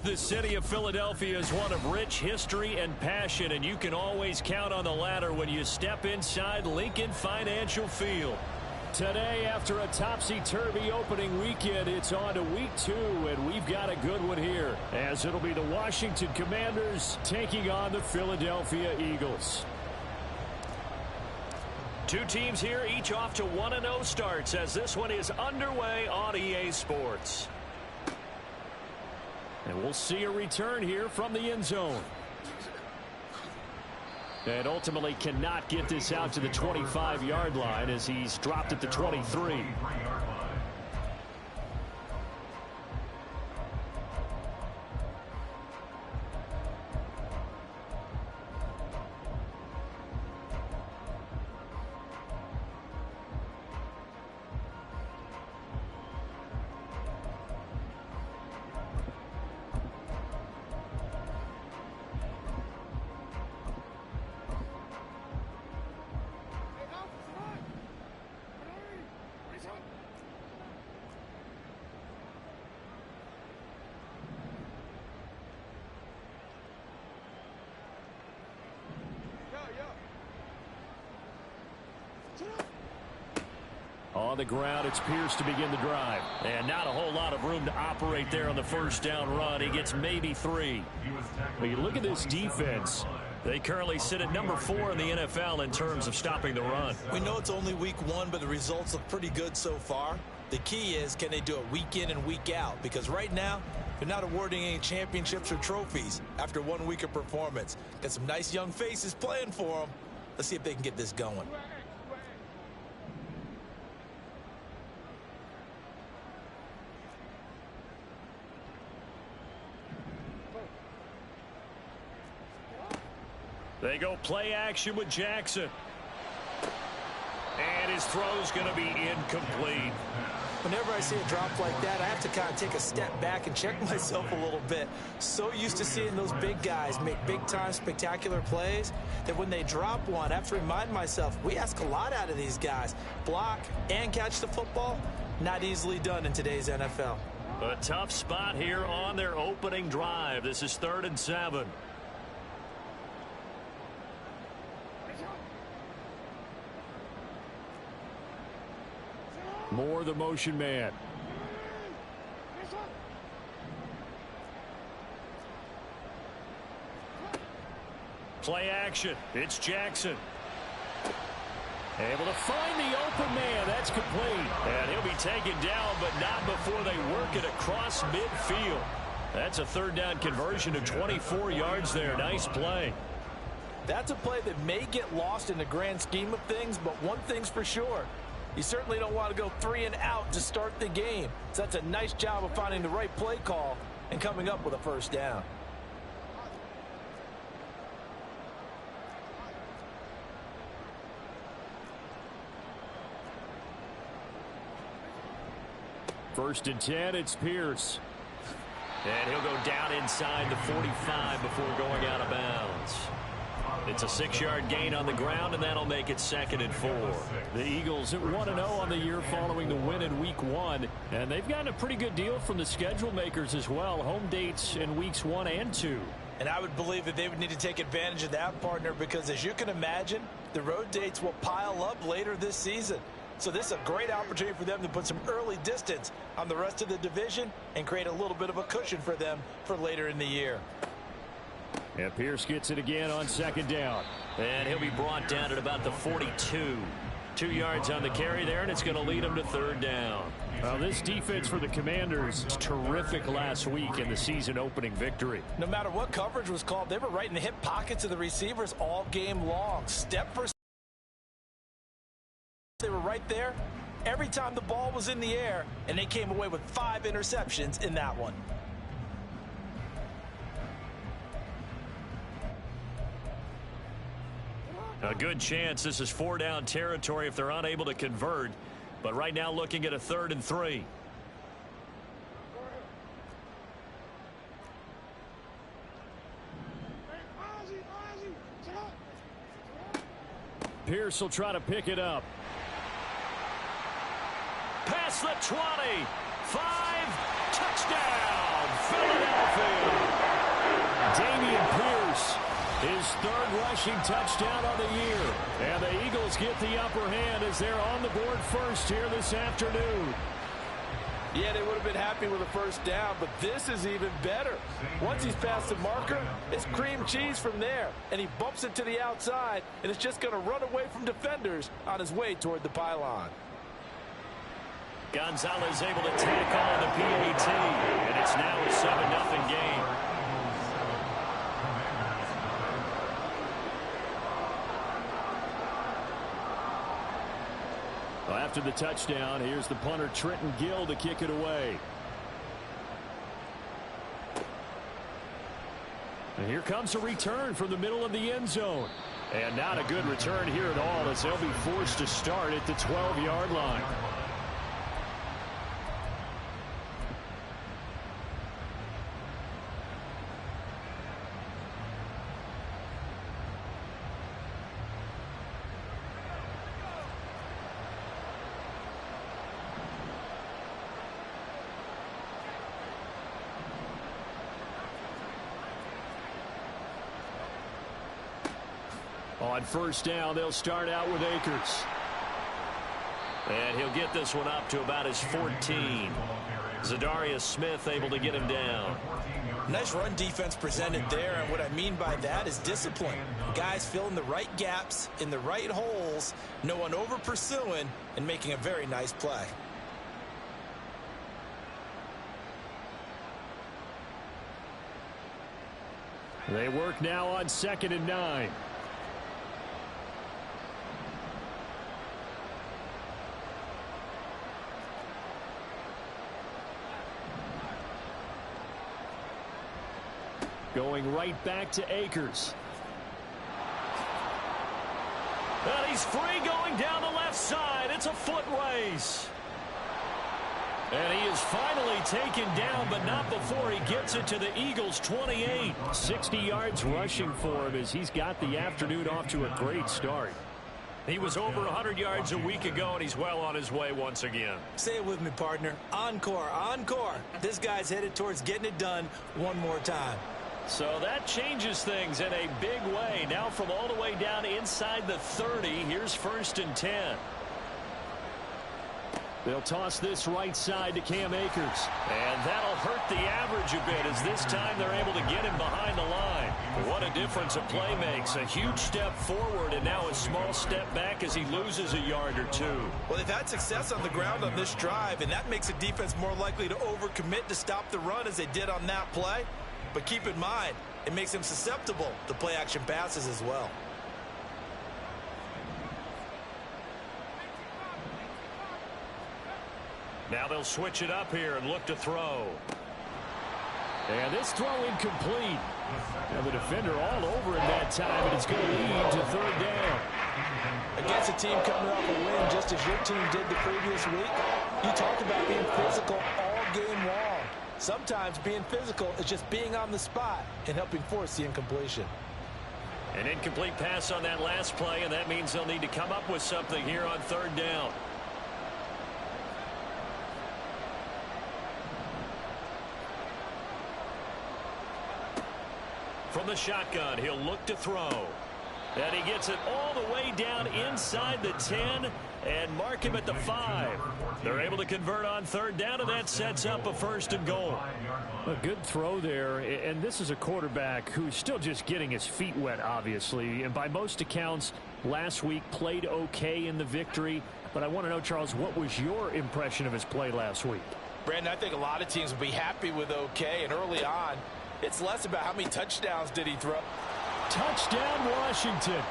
The city of Philadelphia is one of rich history and passion, and you can always count on the latter when you step inside Lincoln Financial Field. Today, after a topsy-turvy opening weekend, it's on to week 2, and we've got a good one here, as it'll be the Washington Commanders taking on the Philadelphia Eagles. Two teams here, each off to 1-0 starts, as this one is underway on EA Sports. And we'll see a return here from the end zone. And ultimately cannot get this out to the 25-yard line as he's dropped at the 23. On the ground, it's Pierce to begin the drive. And not a whole lot of room to operate there on the first down run. He gets maybe 3. But you look at this defense. They currently sit at number 4 in the NFL in terms of stopping the run. We know it's only week 1, but the results look pretty good so far. The key is, can they do it week in and week out? Because right now, they're not awarding any championships or trophies after 1 week of performance. Got some nice young faces playing for them. Let's see if they can get this going. They go play action with Jackson. And his throw's going to be incomplete. Whenever I see a drop like that, I have to kind of take a step back and check myself a little bit. So used to seeing those big guys make big-time spectacular plays that when they drop one, I have to remind myself, we ask a lot out of these guys. Block and catch the football, not easily done in today's NFL. A tough spot here on their opening drive. This is 3rd and 7. Moore, the motion man. Play action. It's Jackson. Able to find the open man. That's complete. And he'll be taken down, but not before they work it across midfield. That's a 3rd down conversion of 24 yards there. Nice play. That's a play that may get lost in the grand scheme of things, but one thing's for sure. You certainly don't want to go 3 and out to start the game. So that's a nice job of finding the right play call and coming up with a 1st down. First and 10, it's Pierce. And he'll go down inside the 45 before going out of bounds. It's a 6-yard gain on the ground, and that'll make it 2nd and 4. The Eagles at 1-0 on the year following the win in week 1. And they've gotten a pretty good deal from the schedule makers as well. Home dates in weeks 1 and 2. And I would believe that they would need to take advantage of that, partner, because as you can imagine, the road dates will pile up later this season. So this is a great opportunity for them to put some early distance on the rest of the division and create a little bit of a cushion for them for later in the year. And Pierce gets it again on 2nd down. And he'll be brought down at about the 42. 2 yards on the carry there, and it's going to lead him to 3rd down. Well, this defense for the Commanders was terrific last week in the season-opening victory. No matter what coverage was called, they were right in the hip pockets of the receivers all game long. Step for step, they were right there every time the ball was in the air, and they came away with 5 interceptions in that one. A good chance this is 4-down territory if they're unable to convert. But right now looking at a 3rd and 3. Pierce will try to pick it up. Past the 20. 5. Touchdown, Philadelphia. His third rushing touchdown on the year. And the Eagles get the upper hand as they're on the board first here this afternoon. Yeah, they would have been happy with a first down, but this is even better. Once he's past the marker, it's cream cheese from there. And he bumps it to the outside, and it's just going to run away from defenders on his way toward the pylon. Gonzalez able to tack on the PAT, and it's now a 7-0 game. Well, after the touchdown, here's the punter Trenton Gill to kick it away. And here comes a return from the middle of the end zone. And not a good return here at all, as they'll be forced to start at the 12-yard line. On first down, they'll start out with Akers. And he'll get this one up to about his 14. Zadarius Smith able to get him down. Nice run defense presented there, and what I mean by that is discipline. Guys filling the right gaps in the right holes, no one over pursuing, and making a very nice play. They work now on 2nd and 9. Going right back to Akers. And he's free going down the left side. It's a foot race. And he is finally taken down, but not before he gets it to the Eagles' 28. 60 yards rushing for him as he's got the afternoon off to a great start. He was over 100 yards a week ago, and he's well on his way once again. Say it with me, partner. Encore, encore. This guy's headed towards getting it done one more time. So that changes things in a big way. Now from all the way down inside the 30, here's 1st and 10. They'll toss this right side to Cam Akers. And that'll hurt the average a bit as this time they're able to get him behind the line. What a difference a play makes. A huge step forward and now a small step back as he loses a yard or two. Well, they've had success on the ground on this drive, and that makes a defense more likely to overcommit to stop the run as they did on that play. But keep in mind, it makes them susceptible to play-action passes as well. Now they'll switch it up here and look to throw. And this throw incomplete. Now the defender all over him that time, and it's going to lead to 3rd down. Against a team coming off a win just as your team did the previous week, you talked about being physical all game long. Sometimes being physical is just being on the spot and helping force the incompletion. An incomplete pass on that last play, and that means they'll need to come up with something here on 3rd down. From the shotgun, he'll look to throw. And he gets it all the way down inside the 10 and mark him at the 5. They're able to convert on 3rd down, and that sets up a 1st and goal. A good throw there, and this is a quarterback who's still just getting his feet wet, obviously. And by most accounts, last week played okay in the victory. But I want to know, Charles, what was your impression of his play last week? Brandon, I think a lot of teams will be happy with okay, and early on, it's less about how many touchdowns did he throw. Touchdown, Washington.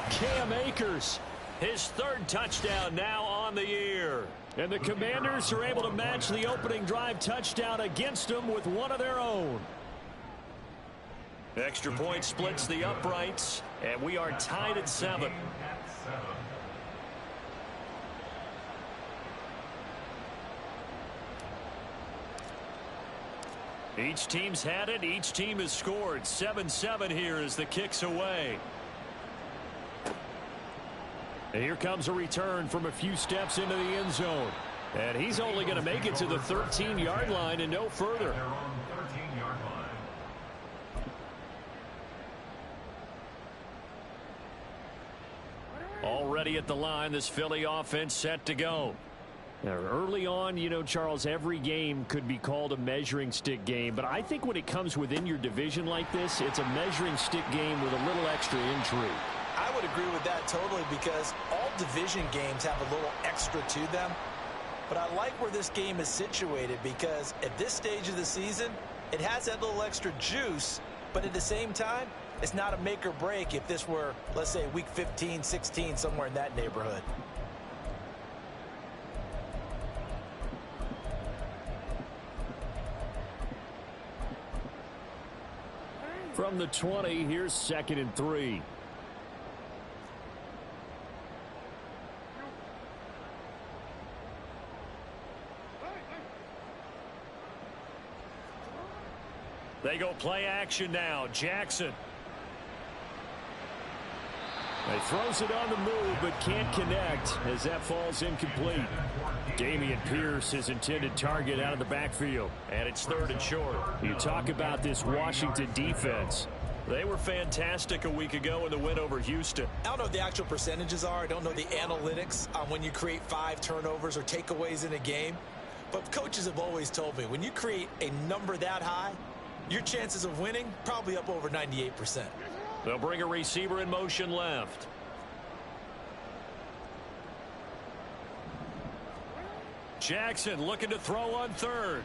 Cam Akers, his 3rd touchdown now on the year. And the Commanders are able to match the opening drive touchdown against them with one of their own. Extra point splits the uprights, and we are tied at 7. Each team's had it. Each team has scored. 7-7 here as the kick's away. And here comes a return from a few steps into the end zone. And he's only going to make it to the 13-yard line and no further. ready at the line. This Philly offense set to go. Now, early on, you know, Charles, every game could be called a measuring stick game. But I think when it comes within your division like this, it's a measuring stick game with a little extra intrigue. I would agree with that totally because all division games have a little extra to them. But I like where this game is situated because at this stage of the season, it has that little extra juice. But at the same time, it's not a make or break if this were, let's say, week 15, 16, somewhere in that neighborhood. From the 20, here's 2nd and 3. They go play action now. Jackson. He throws it on the move, but can't connect as that falls incomplete. Dameon Pierce, his intended target, out of the backfield. And it's 3rd and short. You talk about this Washington defense. They were fantastic a week ago in the win over Houston. I don't know what the actual percentages are. I don't know the analytics on when you create 5 turnovers or takeaways in a game. But coaches have always told me, when you create a number that high, your chances of winning probably up over 98%. They'll bring a receiver in motion left. Jackson looking to throw on 3rd.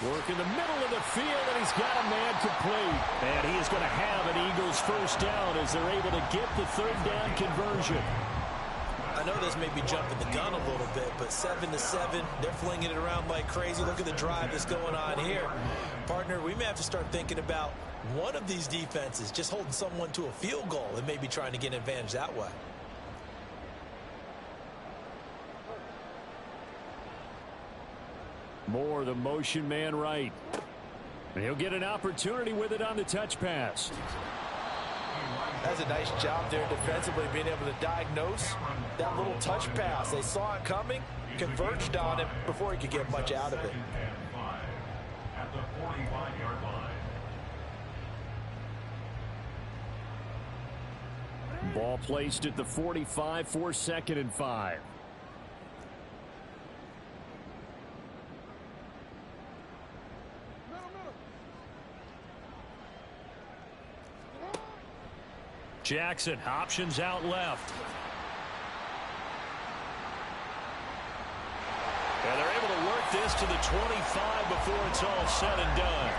Work in the middle of the field, and he's got a man complete. And he is going to have an Eagles first down as they're able to get the 3rd down conversion. I know this may be jumping the gun a little bit, but 7-7, they're flinging it around like crazy. Look at the drive that's going on here. Partner, we may have to start thinking about one of these defenses just holding someone to a field goal and maybe trying to get an advantage that way. Moore, the motion man right. And he'll get an opportunity with it on the touch pass. That's a nice job there defensively, being able to diagnose that little touch pass. They saw it coming, converged on it before he could get much out of it. At the 45-yard line. Ball placed at the 45 for 2nd and 5. Jackson, options out left. And they're able to work this to the 25 before it's all said and done.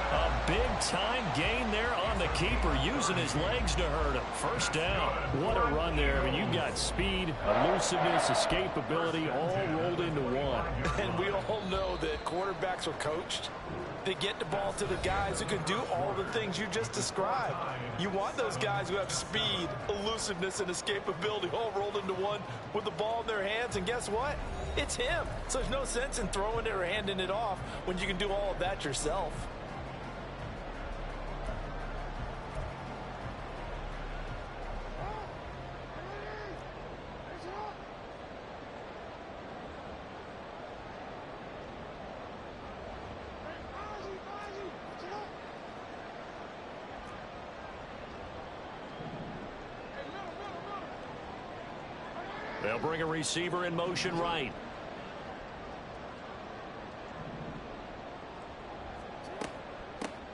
A big-time gain there on the keeper, using his legs to hurt him. First down. What a run there. I mean, you've got speed, elusiveness, escapability, all rolled into one. And we all know that quarterbacks are coached. They get the ball to the guys who can do all the things you just described. You want those guys who have speed, elusiveness, and escapability all rolled into one with the ball in their hands. And guess what? It's him. So there's no sense in throwing it or handing it off when you can do all of that yourself. They'll bring a receiver in motion right.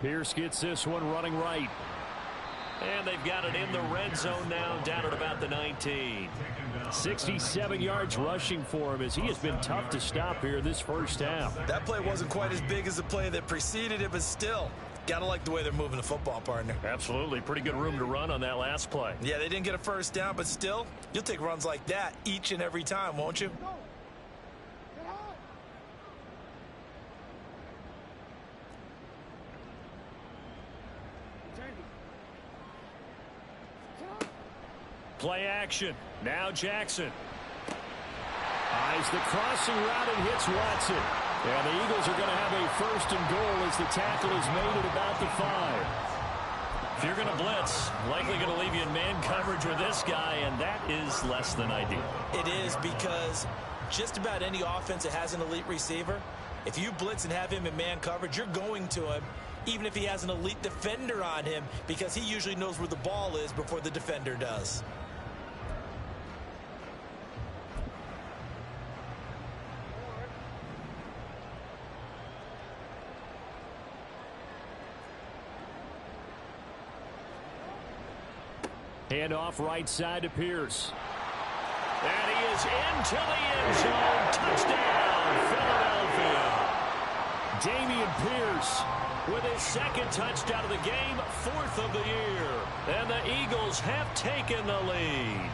Pierce gets this one running right. And they've got it in the red zone now, down at about the 19. 67 yards rushing for him as he has been tough to stop here this first half. That play wasn't quite as big as the play that preceded it, but still, gotta like the way they're moving the football, partner. Absolutely. Pretty good room to run on that last play. Yeah, they didn't get a first down, but still, you'll take runs like that each and every time, won't you? Play action. Now Jackson. Eyes the crossing route and hits Watson. And the Eagles are going to have a first and goal as the tackle is made at about the 5. If you're going to blitz, likely going to leave you in man coverage with this guy, and that is less than ideal. It is, because just about any offense that has an elite receiver, if you blitz and have him in man coverage, you're going to him, even if he has an elite defender on him, because he usually knows where the ball is before the defender does. Hand off right side to Pierce. And he is into the end zone. Touchdown, Philadelphia. Dameon Pierce with his second touchdown of the game, 4th of the year. And the Eagles have taken the lead.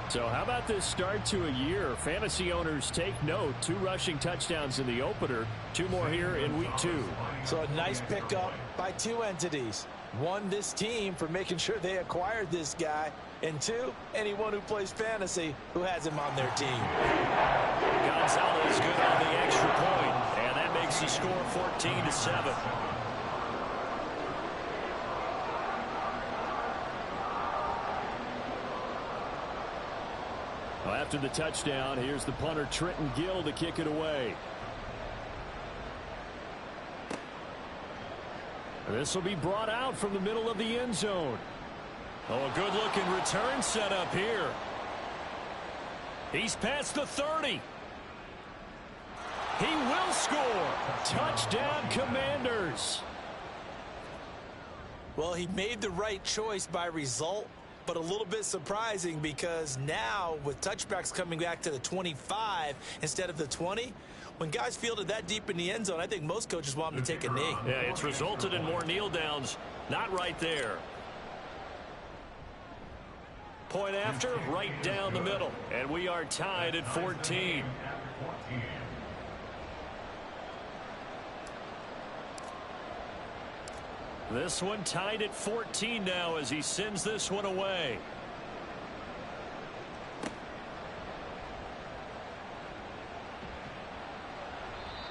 So how about this start to a year? Fantasy owners take note. 2 rushing touchdowns in the opener. 2 more here in week 2. So a nice pickup by 2 entities. 1, this team for making sure they acquired this guy. And 2, anyone who plays fantasy who has him on their team. Gonzalez good on the extra point. And that makes the score 14-7. Well, after the touchdown, here's the punter Trenton Gill to kick it away. This will be brought out from the middle of the end zone. Oh, a good-looking return set up here. He's past the 30. He will score. Touchdown, Commanders. Well, he made the right choice by result, but a little bit surprising because now with touchbacks coming back to the 25 instead of the 20, when guys fielded that deep in the end zone, I think most coaches want them to take a knee. Yeah, it's resulted in more kneel downs. Not right there. Point after, right down the middle. And we are tied at 14. This one tied at 14 now as he sends this one away.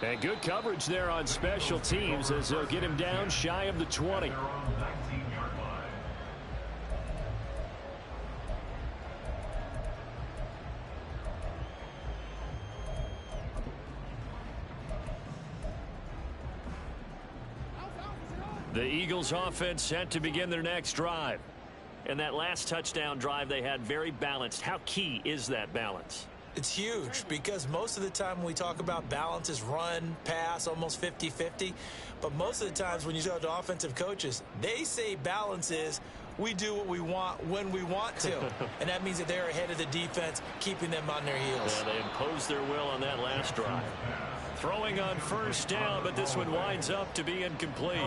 And good coverage there on special teams as they'll get him down shy of the 20. The Eagles offense set to begin their next drive. And that last touchdown drive they had very balanced. How key is that balance? It's huge because most of the time when we talk about balance is run, pass, almost 50-50. But most of the times when you talk to offensive coaches, they say balance is we do what we want when we want to. And that means that they're ahead of the defense, keeping them on their heels. Yeah, they imposed their will on that last drive. Throwing on first down, but this one winds up to be incomplete.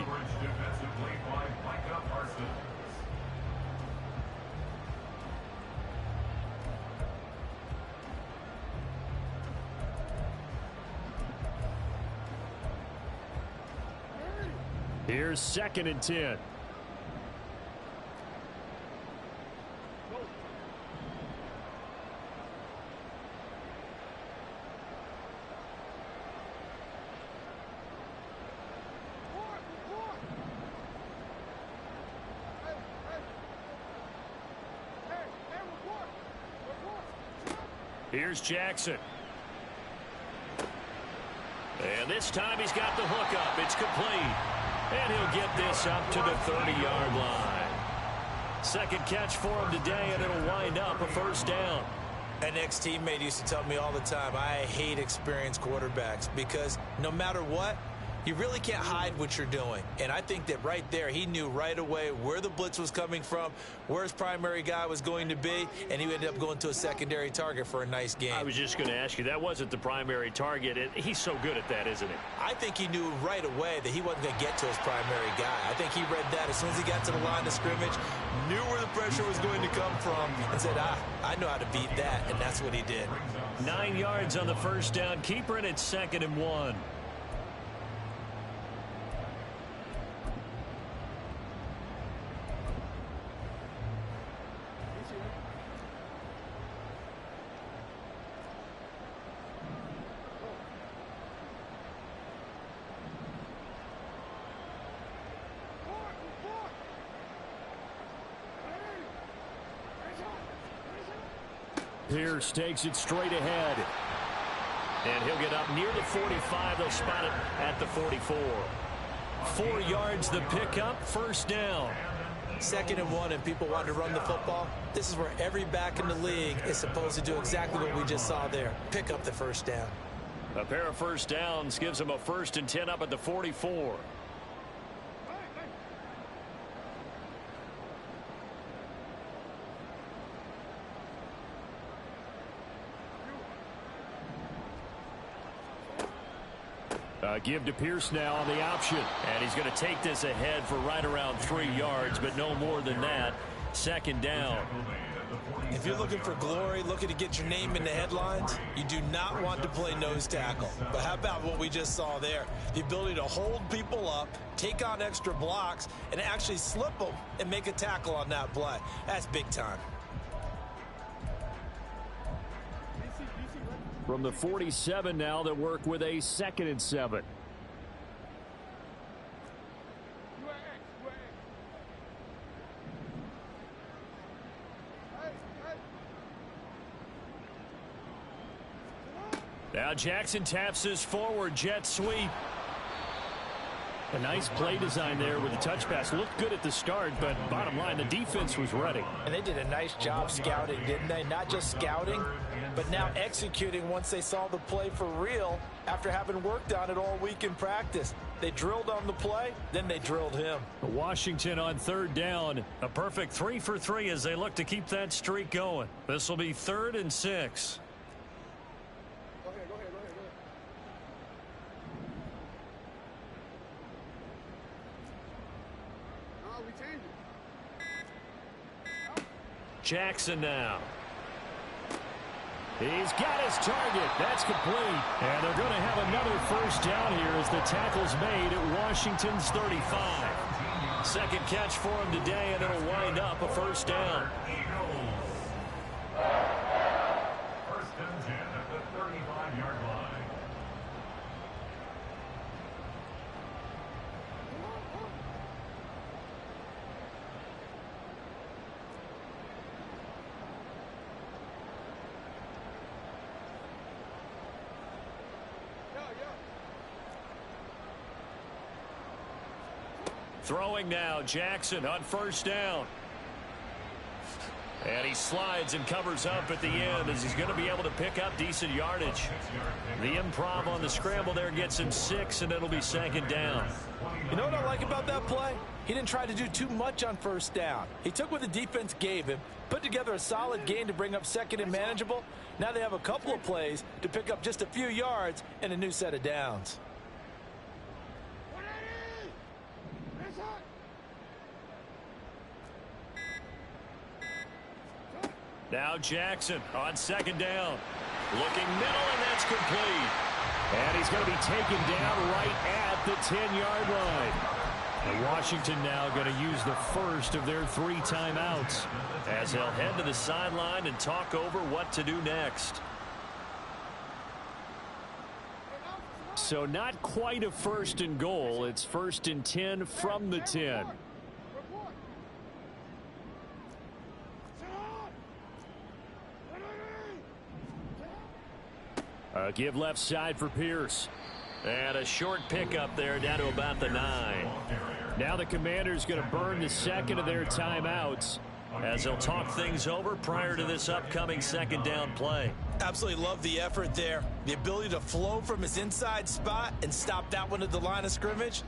Here's 2nd and 10. Here's Jackson. And this time he's got the hook up. It's complete. And he'll get this up to the 30-yard line. Second catch for him today, and it'll wind up a first down. An ex-teammate used to tell me all the time, I hate experienced quarterbacks because no matter what, you really can't hide what you're doing. And I think that right there, he knew right away where the blitz was coming from, where his primary guy was going to be, and he ended up going to a secondary target for a nice game. I was just going to ask you, that wasn't the primary target. He's so good at that, isn't he? I think he knew right away that he wasn't going to get to his primary guy. I think he read that as soon as he got to the line of scrimmage, knew where the pressure was going to come from, and said, I know how to beat that, and that's what he did. 9 yards on the first down. Keeper, and it's 2nd and 1. Pierce takes it straight ahead. And he'll get up near the 45. They'll spot it at the 44. 4 yards the pickup, first down. 2nd and 1, and people want to run the football. This is where every back in the league is supposed to do exactly what we just saw there. Pick up the first down. A pair of first downs gives them a 1st and 10 up at the 44. Give to Pierce now on the option. And he's going to take this ahead for right around 3 yards, but no more than that. Second down. If you're looking for glory, looking to get your name in the headlines, you do not want to play nose tackle. But how about what we just saw there? The ability to hold people up, take on extra blocks, and actually slip them and make a tackle on that play. That's big time. From the 47 now, they work with a 2nd and 7. Now Jackson taps his forward jet sweep. A nice play design there with the touch pass. Looked good at the start, but bottom line, the defense was ready. And they did a nice job scouting, didn't they? Not just scouting, but now executing once they saw the play for real after having worked on it all week in practice. They drilled on the play, then they drilled him. Washington on 3rd down. A perfect 3 for 3 as they look to keep that streak going. This will be 3rd and 6. Jackson now. He's got his target. That's complete. And they're going to have another 1st down here as the tackle's made at Washington's 35. Second catch for him today, and it'll wind up a 1st down. 1st and 10 at the 35-yard line. Throwing now, Jackson on 1st down. And he slides and covers up at the end as he's going to be able to pick up decent yardage. The improv on the scramble there gets him 6, and it'll be 2nd down. You know what I like about that play? He didn't try to do too much on 1st down. He took what the defense gave him, put together a solid gain to bring up 2nd and manageable. Now they have a couple of plays to pick up just a few yards and a new set of downs. Now Jackson on 2nd down. Looking middle, and that's complete. And he's going to be taken down right at the 10-yard line. And Washington now going to use the first of their 3 timeouts as they'll head to the sideline and talk over what to do next. So not quite a 1st and goal. It's 1st and 10 from the 10. Give left side for Pierce. And a short pickup there down to about the 9. Now the Commanders going to burn the 2nd of their timeouts as they'll talk things over prior to this upcoming 2nd down play. Absolutely love the effort there. The ability to flow from his inside spot and stop that one at the line of scrimmage.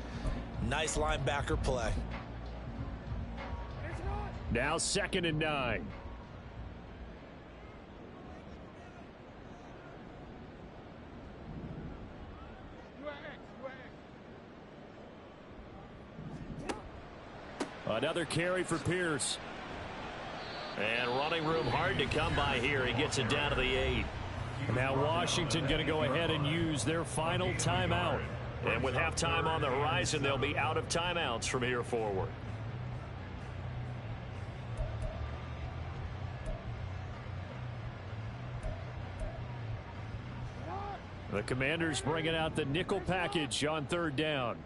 Nice linebacker play. Now 2nd and 9. Another carry for Pierce. And running room hard to come by here. He gets it down to the 8. Now Washington going to go ahead and use their final timeout. And with halftime on the horizon, they'll be out of timeouts from here forward. The Commanders bringing out the nickel package on 3rd down.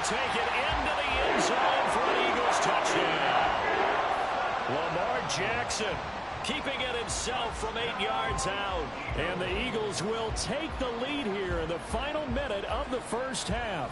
Take it into the end zone for an Eagles touchdown. Lamar Jackson keeping it himself from 8 yards out. And the Eagles will take the lead here in the final minute of the 1st half.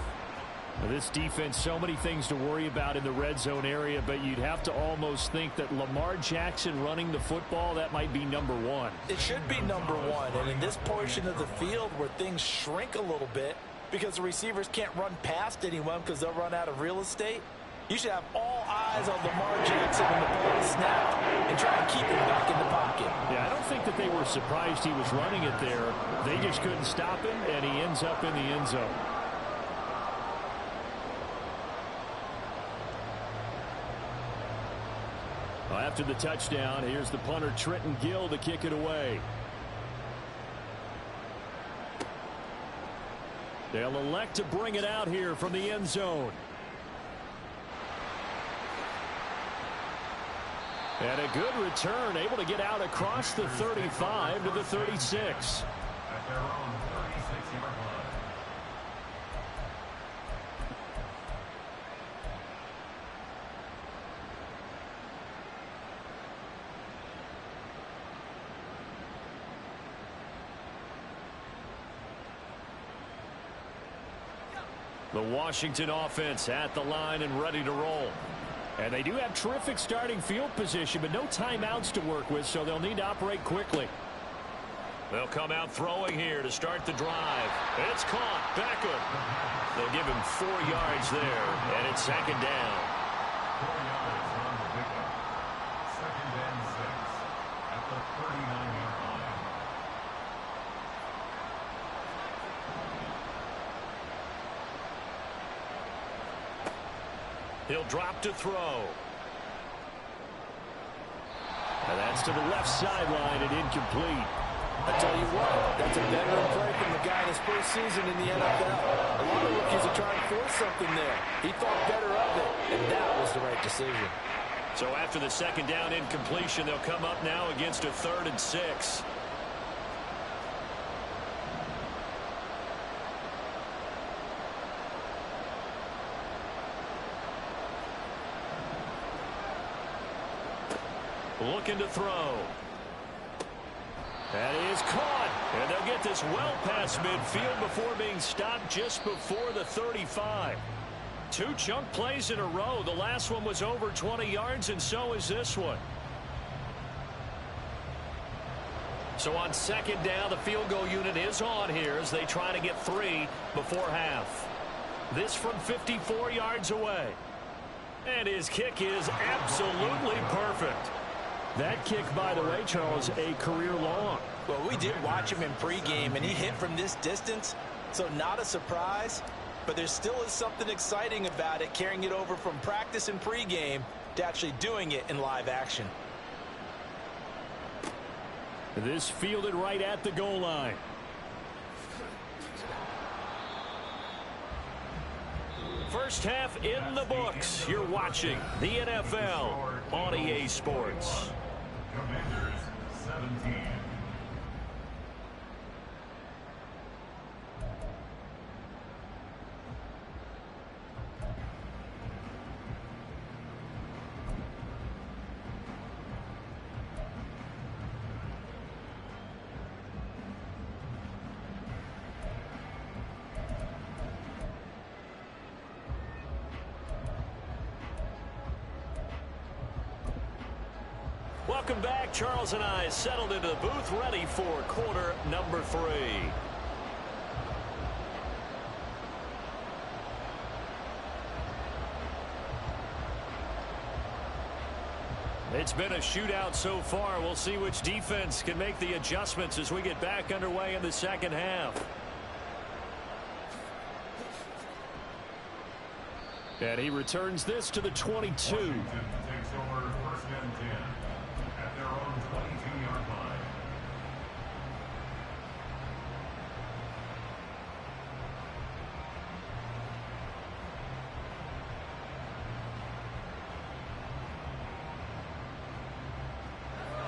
This defense, so many things to worry about in the red zone area, but you'd have to almost think that Lamar Jackson running the football, that might be number 1. It should be number 1, and in this portion of the field where things shrink a little bit, because the receivers can't run past anyone because they'll run out of real estate. You should have all eyes on Lamar Jackson when the ball is snapped and try to keep him back in the pocket. Yeah, I don't think that they were surprised he was running it there. They just couldn't stop him, and he ends up in the end zone. Well, after the touchdown, here's the punter Trenton Gill to kick it away. They'll elect to bring it out here from the end zone. And a good return, able to get out across the 35 to the 36. At their own 36-yard line. The Washington offense at the line and ready to roll. And they do have terrific starting field position, but no timeouts to work with, so they'll need to operate quickly. They'll come out throwing here to start the drive. It's caught. Beckham. They'll give him 4 yards there, and it's second down. 4 yards on the pickup. Second and 6 at the 39-yard line. He'll drop to throw. And that's to the left sideline and incomplete. I tell you what, that's a veteran play from the guy in his first season in the NFL. A lot of rookies are trying to force something there. He thought better of it, and that was the right decision. So after the second down incompletion, they'll come up now against a 3rd and 6. Looking to throw. That is caught. And they'll get this well past midfield before being stopped just before the 35. 2 chunk plays in a row. The last one was over 20 yards, and so is this one. So on second down, the field goal unit is on here as they try to get 3 before half. This from 54 yards away. And his kick is absolutely perfect. That kick, by the way, Charles, a career long. Well, we did watch him in pregame, and he hit from this distance, so not a surprise. But there still is something exciting about it, carrying it over from practice and pregame to actually doing it in live action. This fielded right at the goal line. First half in the books. You're watching the NFL on EA Sports. Commanders 17. Welcome back. Charles and I settled into the booth, ready for quarter number 3. It's been a shootout so far. We'll see which defense can make the adjustments as we get back underway in the second half. And he returns this to the 22. Washington takes over 1st and 10 at their own 22-yard line.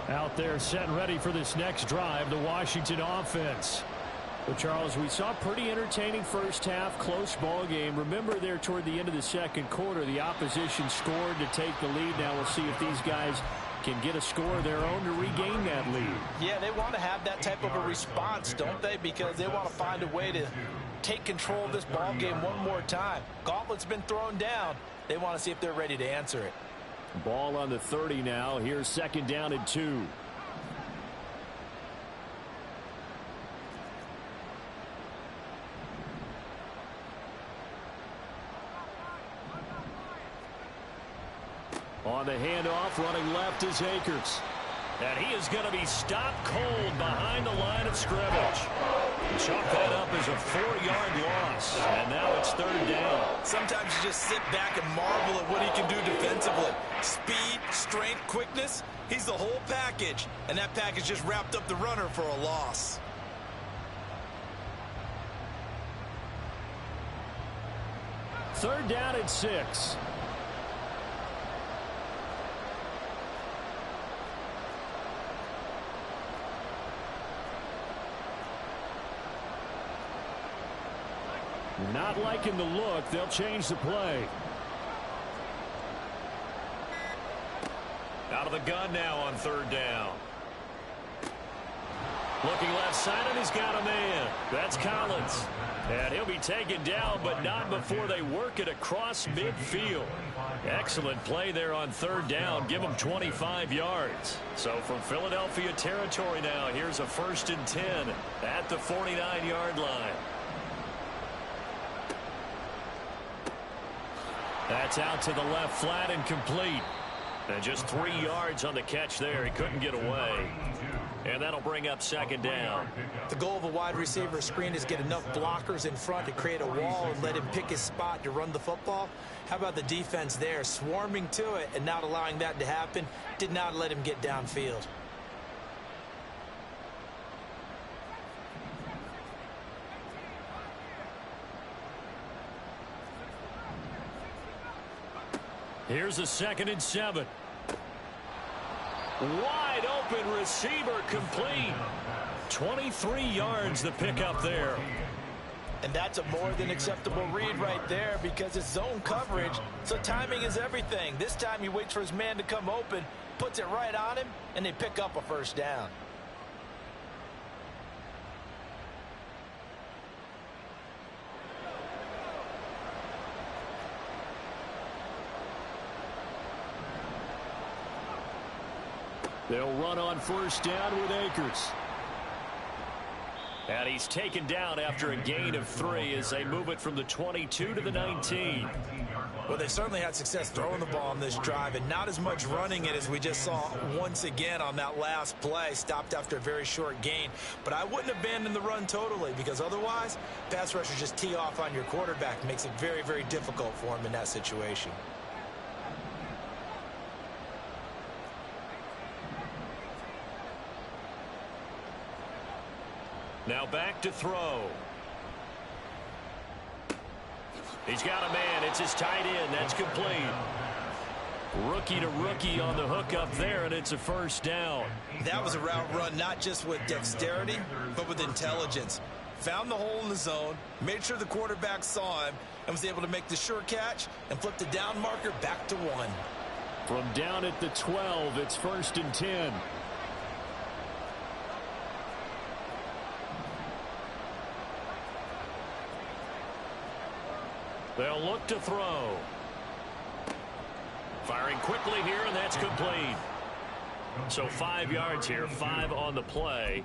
Out there set and ready for this next drive, the Washington offense. Well, Charles, we saw a pretty entertaining first half, close ball game. Remember there toward the end of the second quarter, the opposition scored to take the lead. Now we'll see if these guys can get a score of their own to regain that lead. Yeah, they want to have that type of a response, don't they? Because they want to find a way to take control of this ball game one more time. Gauntlet's been thrown down. They want to see if they're ready to answer it. Ball on the 30 now. Here's second down and 2. On the handoff, running left is Akers. And he is going to be stopped cold behind the line of scrimmage. Chalk that up as a 4-yard loss. And now it's third down. Sometimes you just sit back and marvel at what he can do defensively. Speed, strength, quickness. He's the whole package. And that package just wrapped up the runner for a loss. Third down and 6. Not liking the look. They'll change the play. Out of the gun now on third down. Looking left side, and he's got a man. That's Collins. And he'll be taken down, but not before they work it across midfield. Excellent play there on third down. Give him 25 yards. So from Philadelphia territory now, here's a 1st and 10 at the 49-yard line. That's out to the left flat and complete. And just 3 yards on the catch there. He couldn't get away. And that'll bring up second down. The goal of a wide receiver screen is get enough blockers in front to create a wall and let him pick his spot to run the football. How about the defense there? Swarming to it and not allowing that to happen. Did not let him get downfield. Here's a 2nd and 7. Wide open receiver complete. 23 yards the pickup there. And that's a more than acceptable read right there because it's zone coverage, so timing is everything. This time he waits for his man to come open, puts it right on him, and they pick up a first down. They'll run on first down with Akers. And he's taken down after a gain of 3 as they move it from the 22 to the 19. Well, they've certainly had success throwing the ball on this drive and not as much running it as we just saw once again on that last play. Stopped after a very short gain. But I wouldn't abandon the run totally because otherwise, pass rushers just tee off on your quarterback. Makes it very, very difficult for him in that situation. Now back to throw. He's got a man. It's his tight end. That's complete. Rookie to rookie on the hook up there, and it's a first down. That was a route run not just with dexterity, but with intelligence. Found the hole in the zone, made sure the quarterback saw him, and was able to make the sure catch and flip the down marker back to 1. From down at the 12, it's 1st and 10. They'll look to throw. Firing quickly here, and that's complete. So 5 yards here, 5 on the play,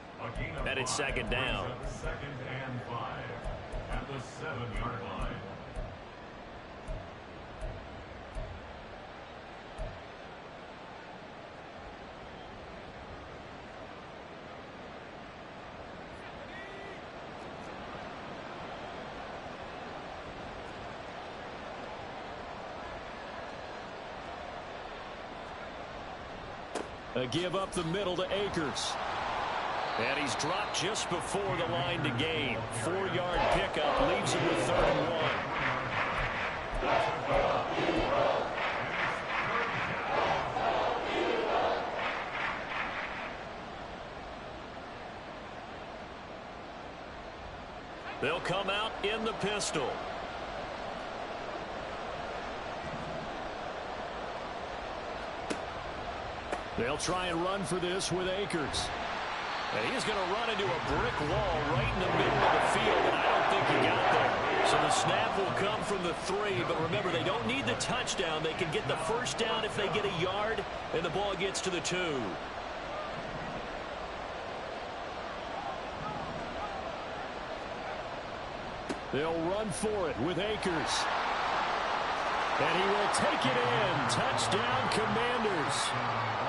and it's second down. 2nd and 5 at the 7-yard line. A give up the middle to Akers. And he's dropped just before the line to gain. 4-yard pickup leaves him with 3rd and 1. They'll come out in the pistol. They'll try and run for this with Akers. And he's going to run into a brick wall right in the middle of the field, and I don't think he got there. So the snap will come from the 3, but remember, they don't need the touchdown. They can get the first down if they get a yard, and the ball gets to the 2. They'll run for it with Akers. And he will take it in. Touchdown, Commanders.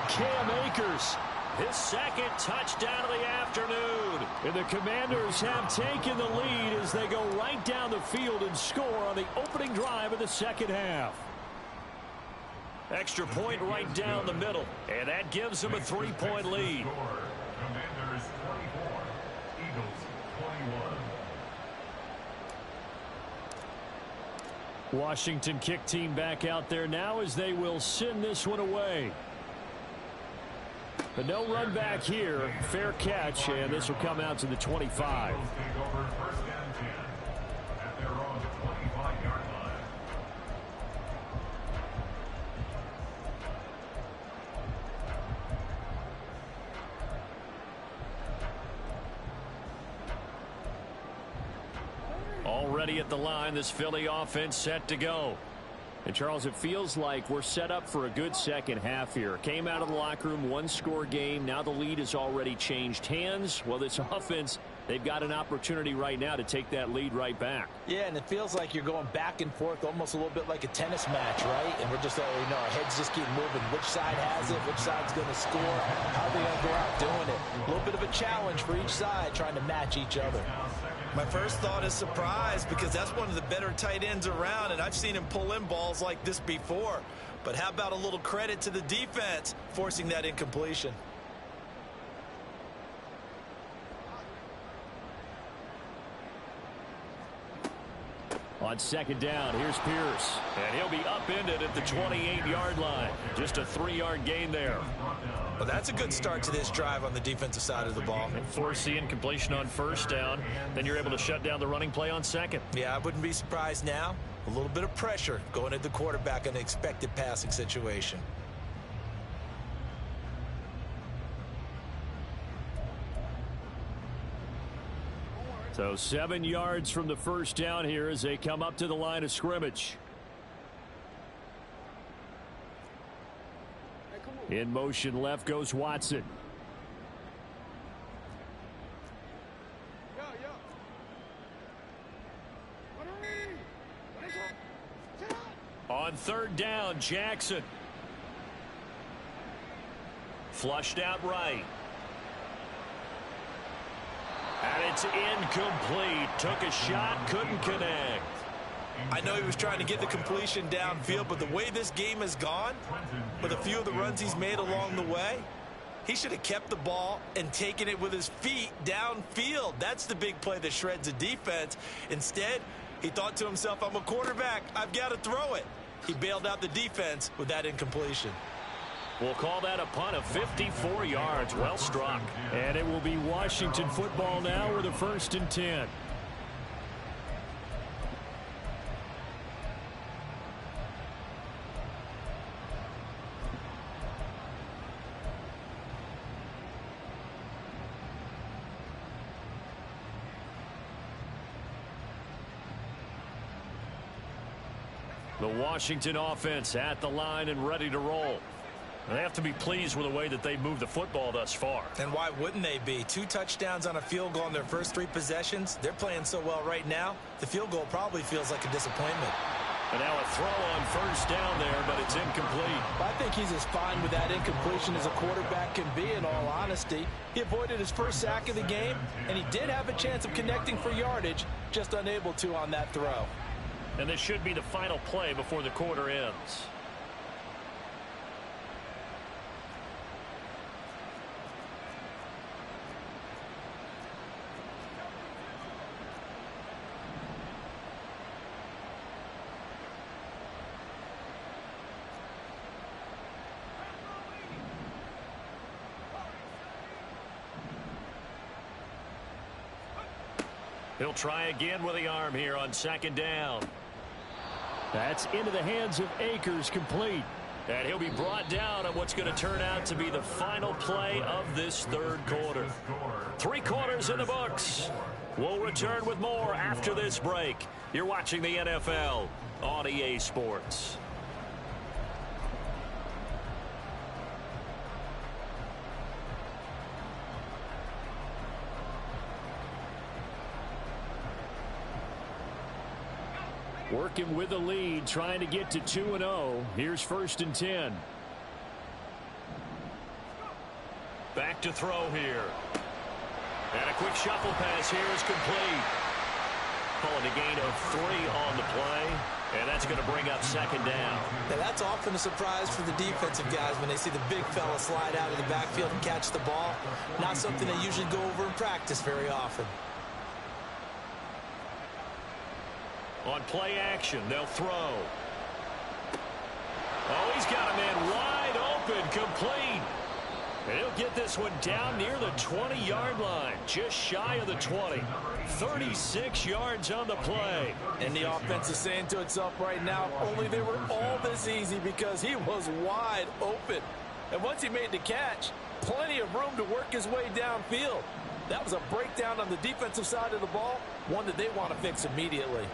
Cam Akers, his second touchdown of the afternoon. And the Commanders have taken the lead as they go right down the field and score on the opening drive of the second half. Extra point right down the middle. And that gives them a 3-point lead. Commanders 24, Eagles 21. Washington kick team back out there now as they will send this one away. But no run back here. Fair catch, and this will come out to the 25. Eagles take over first and 10 at their own 25-yard line. Already at the line, this Philly offense set to go. And, Charles, it feels like we're set up for a good second half here. Came out of the locker room, one-score game. Now the lead has already changed hands. Well, this offense, they've got an opportunity right now to take that lead right back. Yeah, and it feels like you're going back and forth almost a little bit like a tennis match, right? And we're just already know our heads just keep moving. Which side has it? Which side's going to score? How are they going to go out doing it? A little bit of a challenge for each side trying to match each other. My first thought is surprise because that's one of the better tight ends around, and I've seen him pull in balls like this before. But how about a little credit to the defense forcing that incompletion? On second down, here's Pierce. And he'll be upended at the 28-yard line. Just a 3-yard gain there. Well, that's a good start to this drive on the defensive side of the ball. And force the incompletion on first down. Then you're able to shut down the running play on second. Yeah, I wouldn't be surprised now. A little bit of pressure going at the quarterback in an expected passing situation. So 7 yards from the first down here as they come up to the line of scrimmage. In motion left goes Watson. On third down, Jackson. Flushed out right. And it's incomplete. Took a shot, couldn't connect. I know he was trying to get the completion downfield, but the way this game has gone, with a few of the runs he's made along the way, he should have kept the ball and taken it with his feet downfield. That's the big play that shreds the defense. Instead, he thought to himself, I'm a quarterback, I've got to throw it. He bailed out the defense with that incompletion. We'll call that a punt of 54 yards. Well struck. And it will be Washington football now with a 1st and 10. The Washington offense at the line and ready to roll. They have to be pleased with the way that they've moved the football thus far. And why wouldn't they be? 2 touchdowns on a field goal in their first 3 possessions. They're playing so well right now, the field goal probably feels like a disappointment. And now a throw on first down there, but it's incomplete. I think he's as fine with that incompletion as a quarterback can be, in all honesty. He avoided his first sack of the game, and he did have a chance of connecting for yardage, just unable to on that throw. And this should be the final play before the quarter ends. He'll try again with the arm here on second down. That's into the hands of Akers, complete. And he'll be brought down on what's going to turn out to be the final play of this third quarter. 3 quarters in the books. We'll return with more after this break. You're watching the NFL on EA Sports. Working with the lead, trying to get to 2-0. Here's 1st and 10. Back to throw here. And a quick shuffle pass here is complete. Calling a gain of 3 on the play. And that's going to bring up 2nd down. Now that's often a surprise for the defensive guys when they see the big fella slide out of the backfield and catch the ball. Not something they usually go over in practice very often. On play action, they'll throw. Oh, he's got a man wide open, complete. And he'll get this one down near the 20-yard line, just shy of the 20. 36 yards on the play. And the offense is saying to itself right now, only they were all this easy because he was wide open. And once he made the catch, plenty of room to work his way downfield. That was a breakdown on the defensive side of the ball, one that they want to fix immediately.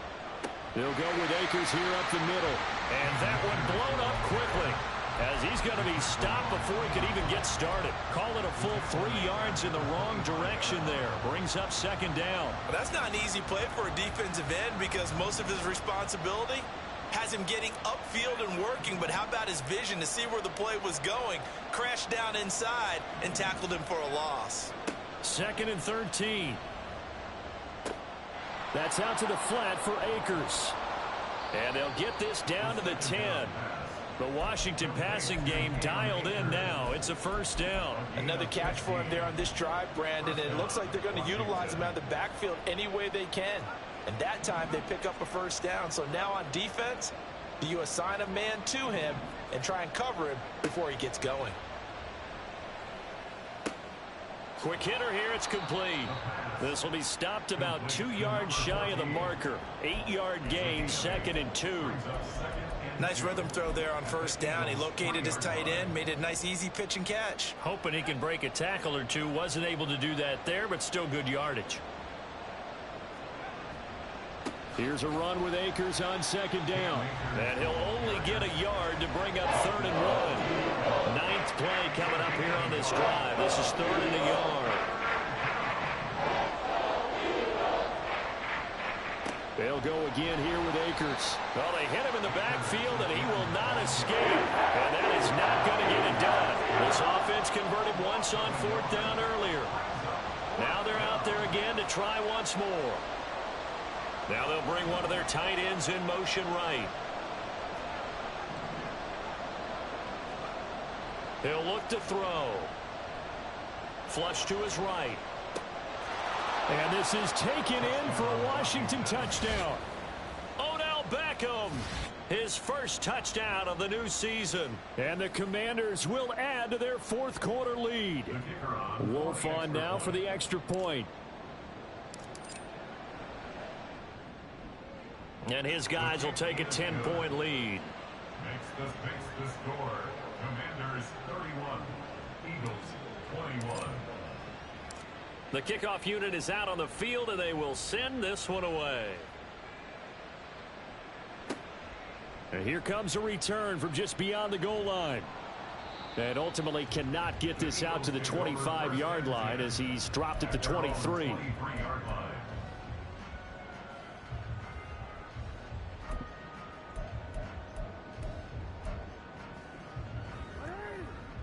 They'll go with Akers here up the middle. And that one blown up quickly, as he's going to be stopped before he could even get started. Call it a full 3 yards in the wrong direction there. Brings up 2nd down. Well, that's not an easy play for a defensive end because most of his responsibility has him getting upfield and working. But how about his vision to see where the play was going? Crashed down inside and tackled him for a loss. 2nd and 13. That's out to the flat for Akers. And they'll get this down to the 10. The Washington passing game dialed in now. It's a 1st down. Another catch for him there on this drive, Brandon. And it looks like they're going to utilize him out of the backfield any way they can. And that time they pick up a 1st down. So now on defense, do you assign a man to him and try and cover him before he gets going? Quick hitter here. It's complete. This will be stopped about 2 yards shy of the marker. 8-yard gain, 2nd and 2. Nice rhythm throw there on 1st down. He located his tight end, made it a nice easy pitch and catch. Hoping he can break a tackle or two. Wasn't able to do that there, but still good yardage. Here's a run with Akers on 2nd down. And he'll only get a yard to bring up 3rd and 1. 9th play coming up here on this drive. This is 3rd and a yard. They'll go again here with Akers. Well, they hit him in the backfield, and he will not escape. And that is not going to get it done. This offense converted once on 4th down earlier. Now they're out there again to try once more. Now they'll bring one of their tight ends in motion right. He'll look to throw. Flush to his right. And this is taken in for a Washington touchdown. Odell Beckham, his 1st touchdown of the new season. And the Commanders will add to their 4th quarter lead. Wolf on now for the extra point. And his guys will take a 10-point lead. Makes the score. Commanders 31, Eagles 21. The kickoff unit is out on the field, and they will send this one away. And here comes a return from just beyond the goal line. And ultimately cannot get this out to the 25-yard line as he's dropped at the 23.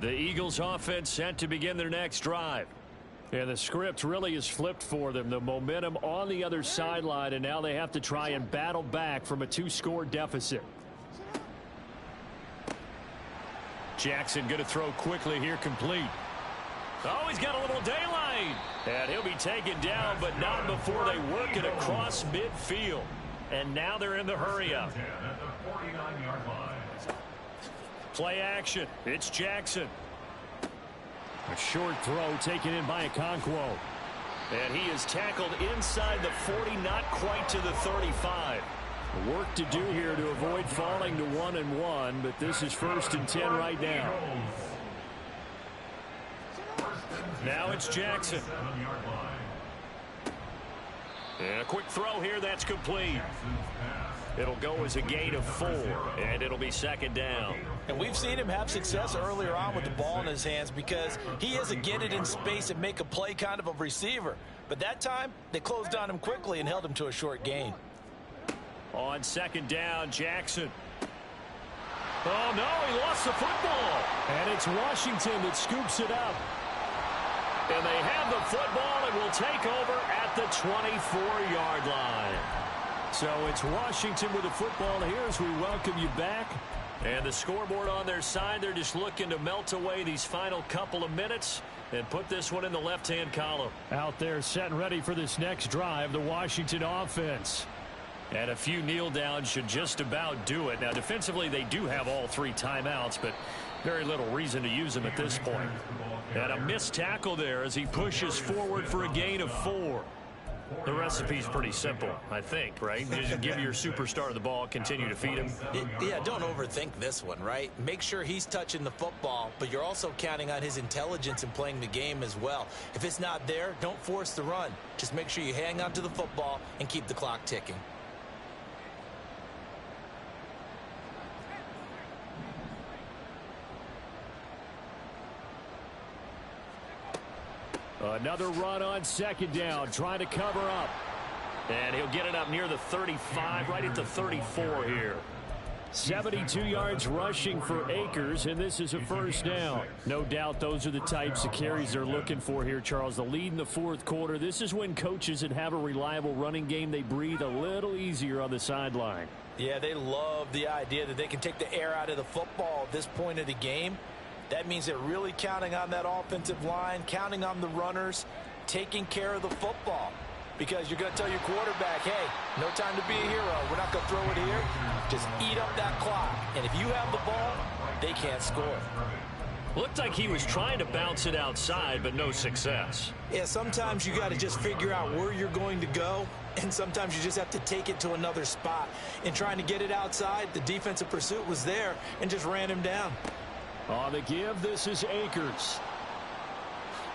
The Eagles offense set to begin their next drive. And the script really is flipped for them. The momentum on the other sideline, and now they have to try and battle back from a 2-score deficit. Jackson going to throw quickly here, complete. Oh, he's got a little daylight. And he'll be taken down, but not before they work it across midfield. And now they're in the hurry-up. Play action. It's Jackson. A short throw taken in by Okonkwo. And he is tackled inside the 40, not quite to the 35. Work to do here to avoid falling to 1-1, but this is 1st and 10 right now. Now it's Jackson. And a quick throw here, that's complete. It'll go as a gain of 4, and it'll be 2nd down. And we've seen him have success earlier on with the ball in his hands because he is a get it in space and make a play kind of a receiver. But that time, they closed on him quickly and held him to a short gain. On second down, Jackson. Oh, no, he lost the football. And it's Washington that scoops it up. And they have the football and will take over at the 24-yard line. So it's Washington with the football here as we welcome you back. And the scoreboard on their side, they're just looking to melt away these final couple of minutes and put this one in the left-hand column. Out there set and ready for this next drive, the Washington offense. And a few kneel downs should just about do it. Now, defensively, they do have all 3 timeouts, but very little reason to use them at this point. And a missed tackle there as he pushes forward for a gain of 4. The recipe's pretty simple, I think, right? Just give your superstar the ball, continue to feed him. Yeah, don't overthink this one, right? Make sure he's touching the football, but you're also counting on his intelligence in playing the game as well. If it's not there, don't force the run. Just make sure you hang on to the football and keep the clock ticking. Another run on second down, trying to cover up. And he'll get it up near the 35, right at the 34 here. 72 yards rushing for Akers, and this is a first down. No doubt those are the types of carries they're looking for here, Charles. The lead in the fourth quarter. This is when coaches that have a reliable running game, they breathe a little easier on the sideline. Yeah, they love the idea that they can take the air out of the football at this point of the game. That means they're really counting on that offensive line, counting on the runners, taking care of the football. Because you're going to tell your quarterback, hey, no time to be a hero. We're not going to throw it here. Just eat up that clock. And if you have the ball, they can't score. Looked like he was trying to bounce it outside, but no success. Yeah, sometimes you got to just figure out where you're going to go. And sometimes you just have to take it to another spot. In trying to get it outside, the defensive pursuit was there and just ran him down. On the give, this is Akers.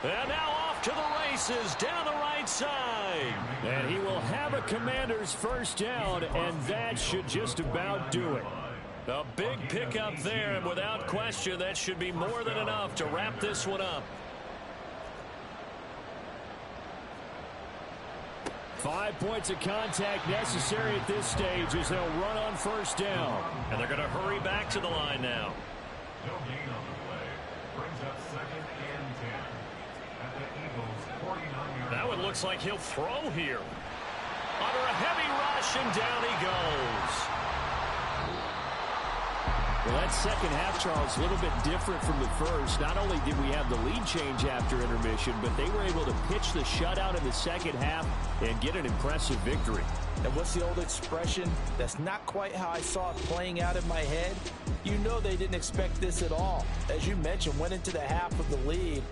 And now off to the races down the right side. And he will have a Commander's first down, and that should just about do it. A big pickup there, and without question, that should be more than enough to wrap this one up. 5 points of contact necessary at this stage as they'll run on first down. And they're going to hurry back to the line now. No gain on the play. Brings up 2nd and 10 at the Eagles' 49-yard line. That one looks like he'll throw here. Under a heavy rush, and down he goes. Well, that second half, Charles, a little bit different from the first. Not only did we have the lead change after intermission, but they were able to pitch the shutout in the second half and get an impressive victory. And what's the old expression? That's not quite how I saw it playing out in my head. You know they didn't expect this at all. As you mentioned, went into the half of the lead.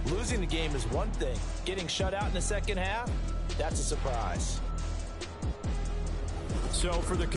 Losing the game is one thing. Getting shut out in the second half, that's a surprise. So for the